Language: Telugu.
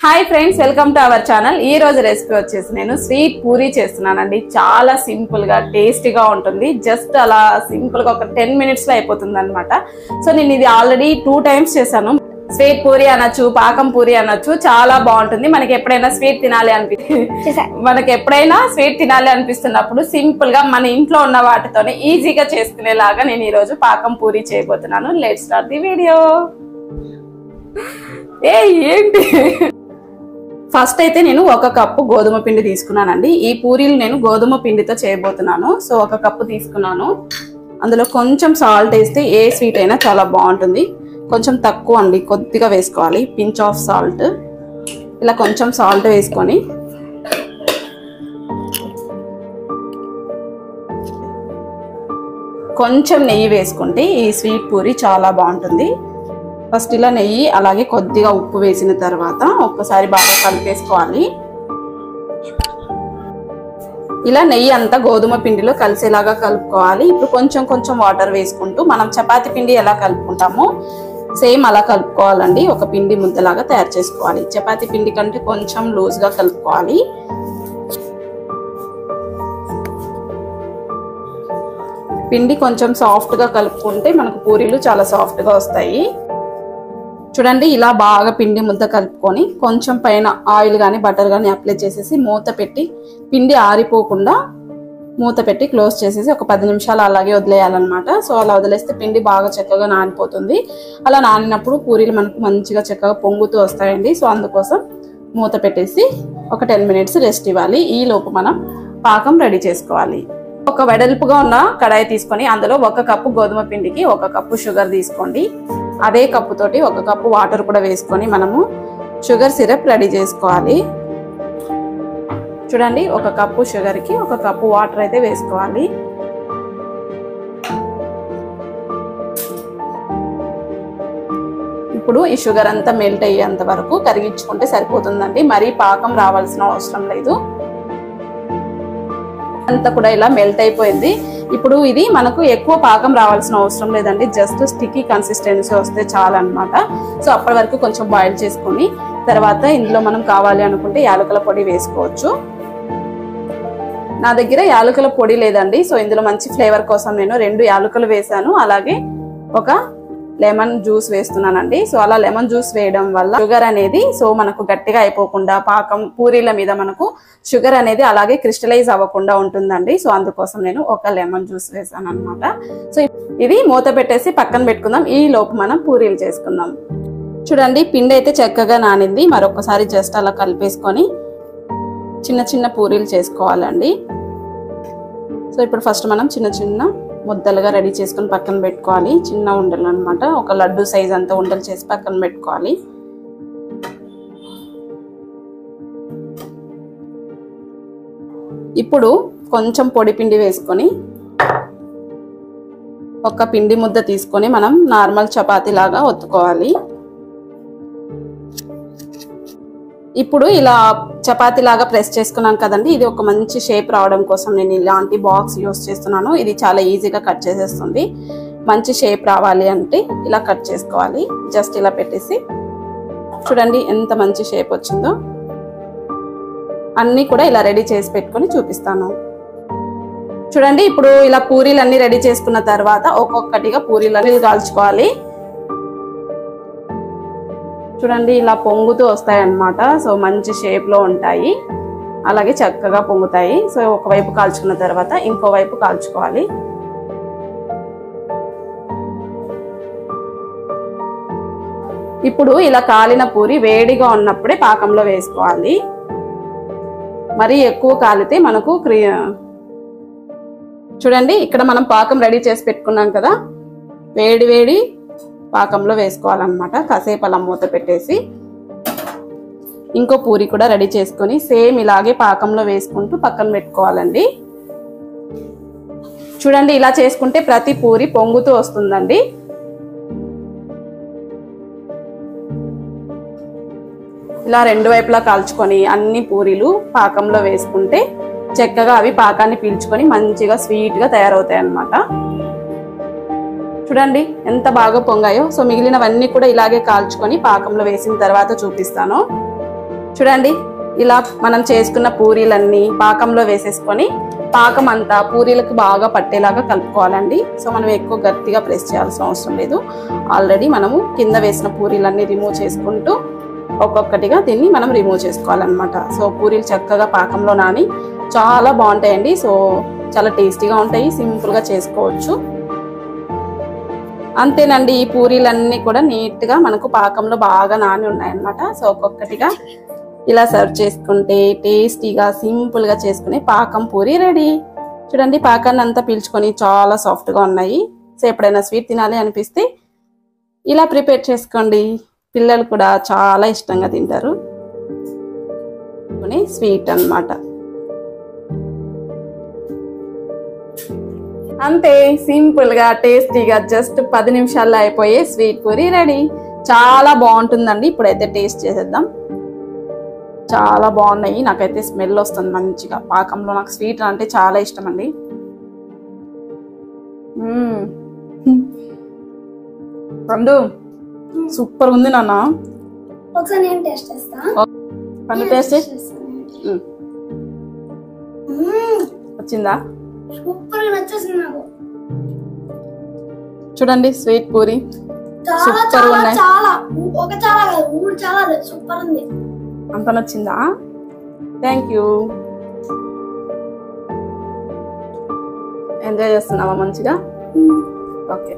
Hi friends, welcome to our channel. ఈ రోజు రెసిపీ వచ్చేసి నేను స్వీట్ పూరీ చేస్తున్నానండి. చాలా సింపుల్ గా టేస్టీగా ఉంటుంది. జస్ట్ అలా సింపుల్ గా ఒక 10 minutes లో అయిపోతుంది అనమాట. సో నేను ఇది ఆల్రెడీ 2 times చేశాను. స్వీట్ పూరి అనొచ్చు, పాకం పూరి అనొచ్చు, చాలా బాగుంటుంది. మనకి ఎప్పుడైనా స్వీట్ తినాలి అనిపిస్తున్నప్పుడు సింపుల్ గా మన ఇంట్లో ఉన్న వాటితోనే ఈజీగా చేసుకునేలాగా నేను ఈ రోజు పాకం పూరి చేయబోతున్నాను. Let's start the video. ఏంటి ఫస్ట్ అయితే నేను 1 కప్పు గోధుమ పిండి తీసుకున్నానండి. ఈ పూరీలు నేను గోధుమ పిండితో చేయబోతున్నాను. సో 1 కప్పు తీసుకున్నాను. అందులో కొంచెం సాల్ట్ వేస్తే ఏ స్వీట్ అయినా చాలా బాగుంటుంది. కొంచెం తక్కువ అండి, కొద్దిగా వేసుకోవాలి. Pinch of salt. ఇలా కొంచెం సాల్ట్ వేసుకొని కొంచెం నెయ్యి వేసుకుంటే ఈ స్వీట్ పూరి చాలా బాగుంటుంది. ఫస్ట్ ఇలా నెయ్యి అలాగే కొద్దిగా ఉప్పు వేసిన తర్వాత ఒక్కసారి బాగా కలిపేసుకోవాలి. ఇలా నెయ్యి అంతా గోధుమ పిండిలో కలిసేలాగా కలుపుకోవాలి. ఇప్పుడు కొంచెం కొంచెం వాటర్ వేసుకుంటూ మనం చపాతీ పిండి ఎలా కలుపుకుంటామో సేమ్ అలా కలుపుకోవాలండి. ఒక పిండి ముద్దలాగా తయారు చేసుకోవాలి. చపాతీ పిండి కంటే కొంచెం లూజ్గా కలుపుకోవాలి. పిండి కొంచెం సాఫ్ట్గా కలుపుకుంటే మనకు పూరీలు చాలా సాఫ్ట్గా వస్తాయి. చూడండి, ఇలా బాగా పిండి ముద్ద కలుపుకొని కొంచెం పైన ఆయిల్ కానీ బటర్ కానీ అప్లై చేసేసి మూత పెట్టి పిండి ఆరిపోకుండా మూత పెట్టి క్లోజ్ చేసేసి ఒక 10 నిమిషాలు అలాగే వదిలేయాలన్నమాట. సో అలా వదిలేస్తే పిండి బాగా చక్కగా నానిపోతుంది. అలా నానినప్పుడు పూరీలు మనకు మంచిగా చక్కగా పొంగుతూ వస్తాయండి. సో అందుకోసం మూత పెట్టేసి ఒక 10 minutes రెస్ట్ ఇవ్వాలి. ఈ లోపు మనం పాకం రెడీ చేసుకోవాలి. ఒక వెడల్పుగా ఉన్న కడాయి తీసుకొని అందులో 1 కప్పు గోధుమ పిండికి 1 కప్పు షుగర్ తీసుకోండి. అదే కప్పుతోటి 1 కప్పు వాటర్ కూడా వేసుకొని మనము షుగర్ సిరప్ రెడీ చేసుకోవాలి. చూడండి, 1 కప్పు షుగర్కి 1 కప్పు వాటర్ అయితే వేసుకోవాలి. ఇప్పుడు ఈ షుగర్ అంతా మెల్ట్ అయ్యేంత వరకు కరిగించుకుంటే సరిపోతుందండి. మరీ పాకం రావాల్సిన అవసరం లేదు. అంతా కూడా ఇలా మెల్ట్ అయిపోయింది. ఇప్పుడు ఇది మనకు ఎక్కువ పాకం రావాల్సిన అవసరం లేదండి. జస్ట్ స్టిక్కీ కన్సిస్టెన్సీ వస్తే చాలు అనమాట. సో అప్పటి వరకు కొంచెం బాయిల్ చేసుకొని తర్వాత ఇందులో మనం కావాలి అనుకుంటే యాలకుల పొడి వేసుకోవచ్చు. నా దగ్గర యాలకుల పొడి లేదండి. సో ఇందులో మంచి ఫ్లేవర్ కోసం నేను 2 యాలకులు వేసాను. అలాగే ఒక లెమన్ జ్యూస్ వేస్తున్నానండి. సో అలా లెమన్ జ్యూస్ వేయడం వల్ల షుగర్ అనేది సో మనకు గట్టిగా అయిపోకుండా పాకం పూరీల మీద మనకు షుగర్ అనేది అలాగే క్రిస్టలైజ్ అవ్వకుండా ఉంటుందండి. సో అందుకోసం నేను ఒక లెమన్ జ్యూస్ వేసాను అనమాట. సో ఇది మూత పెట్టేసి పక్కన పెట్టుకుందాం. ఈ లోపు మనం పూరీలు చేసుకుందాం. చూడండి, పిండి అయితే చక్కగా నానింది. మరొకసారి జస్ట్ అలా కలిపేసుకొని చిన్న చిన్న పూరీలు చేసుకోవాలండి. సో ఇప్పుడు ఫస్ట్ మనం చిన్న చిన్న ముద్దలుగా రెడీ చేసుకుని పక్కన పెట్టుకోవాలి. చిన్న ఉండలు అనమాట. ఒక లడ్డు సైజ్ అంతా ఉండలు చేసి పక్కన పెట్టుకోవాలి. ఇప్పుడు కొంచెం పొడి పిండి వేసుకొని ఒక పిండి ముద్ద తీసుకొని మనం నార్మల్ చపాతీ లాగా ఒత్తుకోవాలి. ఇప్పుడు ఇలా చపాతీ లాగా ప్రెస్ చేసుకున్నాం కదండి. ఇది ఒక మంచి షేప్ రావడం కోసం నేను ఇలాంటి బాక్స్ యూస్ చేస్తున్నాను. ఇది చాలా ఈజీగా కట్ చేసేస్తుంది. మంచి షేప్ రావాలి అంటే ఇలా కట్ చేసుకోవాలి. జస్ట్ ఇలా పెట్టేసి చూడండి ఎంత మంచి షేప్ వచ్చిందో. అన్నీ కూడా ఇలా రెడీ చేసి పెట్టుకొని చూపిస్తాను. చూడండి, ఇప్పుడు ఇలా పూరీలన్నీ రెడీ చేసుకున్న తర్వాత ఒక్కొక్కటిగా పూరీలన్నీ కాల్చుకోవాలి. చూడండి, ఇలా పొంగుతూ వస్తాయి అన్నమాట. సో మంచి షేప్ లో ఉంటాయి, అలాగే చక్కగా పొంగుతాయి. సో ఒకవైపు కాల్చుకున్న తర్వాత ఇంకోవైపు కాల్చుకోవాలి. ఇప్పుడు ఇలా కాలిన పూరి వేడిగా ఉన్నప్పుడే పాకంలో వేసుకోవాలి. మరి ఎక్కువ కాలితే మనకు చూడండి, ఇక్కడ మనం పాకం రెడీ చేసి పెట్టుకున్నాం కదా, వేడి వేడి పాకంలో వేసుకోవాలన్నమాట. కాసేపు అలా మూత పెట్టేసి ఇంకో పూరి కూడా రెడీ చేసుకొని సేమ్ ఇలాగే పాకంలో వేసుకుంటూ పక్కన పెట్టుకోవాలండి. చూడండి, ఇలా చేసుకుంటే ప్రతి పూరి పొంగుతూ వస్తుందండి. ఇలా 2 వైపులా కాల్చుకొని అన్ని పూరీలు పాకంలో వేసుకుంటే చక్కగా అవి పాకాన్ని పీల్చుకొని మంచిగా స్వీట్ గా తయారవుతాయి అన్నమాట. చూడండి ఎంత బాగా పొంగాయో. సో మిగిలినవన్నీ కూడా ఇలాగే కాల్చుకొని పాకంలో వేసిన తర్వాత చూపిస్తాను. చూడండి ఇలా మనం చేసుకున్న పూరీలన్నీ పాకంలో వేసేసుకొని పాకం అంతా పూరీలకు బాగా పట్టేలాగా కలుపుకోవాలండి. సో మనం ఎక్కువ గట్టిగా ప్రెస్ చేయాల్సిన అవసరం లేదు. ఆల్రెడీ మనము కింద వేసిన పూరీలన్నీ రిమూవ్ చేసుకుంటూ ఒక్కొక్కటిగా దీన్ని మనం రిమూవ్ చేసుకోవాలన్నమాట. సో పూరీలు చక్కగా పాకంలో నాని చాలా బాగుంటాయండి. సో చాలా టేస్టీగా ఉంటాయి, సింపుల్గా చేసుకోవచ్చు. అంతేనండి, ఈ పూరీలన్నీ కూడా నీట్గా మనకు పాకంలో బాగా నాని ఉన్నాయన్నమాట. సో ఒక్కొక్కటిగా ఇలా సర్వ్ చేసుకుంటే టేస్టీగా సింపుల్గా చేసుకునే పాకం పూరి రెడీ. చూడండి పాకాన్ని అంతా పీల్చుకొని చాలా సాఫ్ట్గా ఉన్నాయి. సో ఎప్పుడైనా స్వీట్ తినాలి అనిపిస్తే ఇలా ప్రిపేర్ చేసుకోండి. పిల్లలు కూడా చాలా ఇష్టంగా తింటారు. స్వీట్ అన్నమాట. అంతే, సింపుల్గా టేస్టీగా జస్ట్ 10 నిమిషాల్లో అయిపోయే స్వీట్ పూరి రెడీ. చాలా బాగుంటుందండి. ఇప్పుడైతే టేస్ట్ చేసేద్దాం. చాలా బాగున్నాయి. నాకైతే స్మెల్ వస్తుంది మంచిగా పాకంలో. నాకు స్వీట్ అంటే చాలా ఇష్టం అండి. పండు సూపర్ ఉంది నాన్న. ఒకసారి నేను టేస్ట్ చేస్తా. పండు టేస్ట్ వచ్చిందా? సూపర్ గా నచ్చేసింది నాకు. చూడండి స్వీట్ పూరి సూపర్ ఉన్నాయి. చాలా ఒక చాలా కాదు, 3 చాలా సూపర్ ఉంది. అంత నచ్చిందా? Thank you. ఎంజాయ్ చేస్తున్నావా మంచిగా? ఓకే.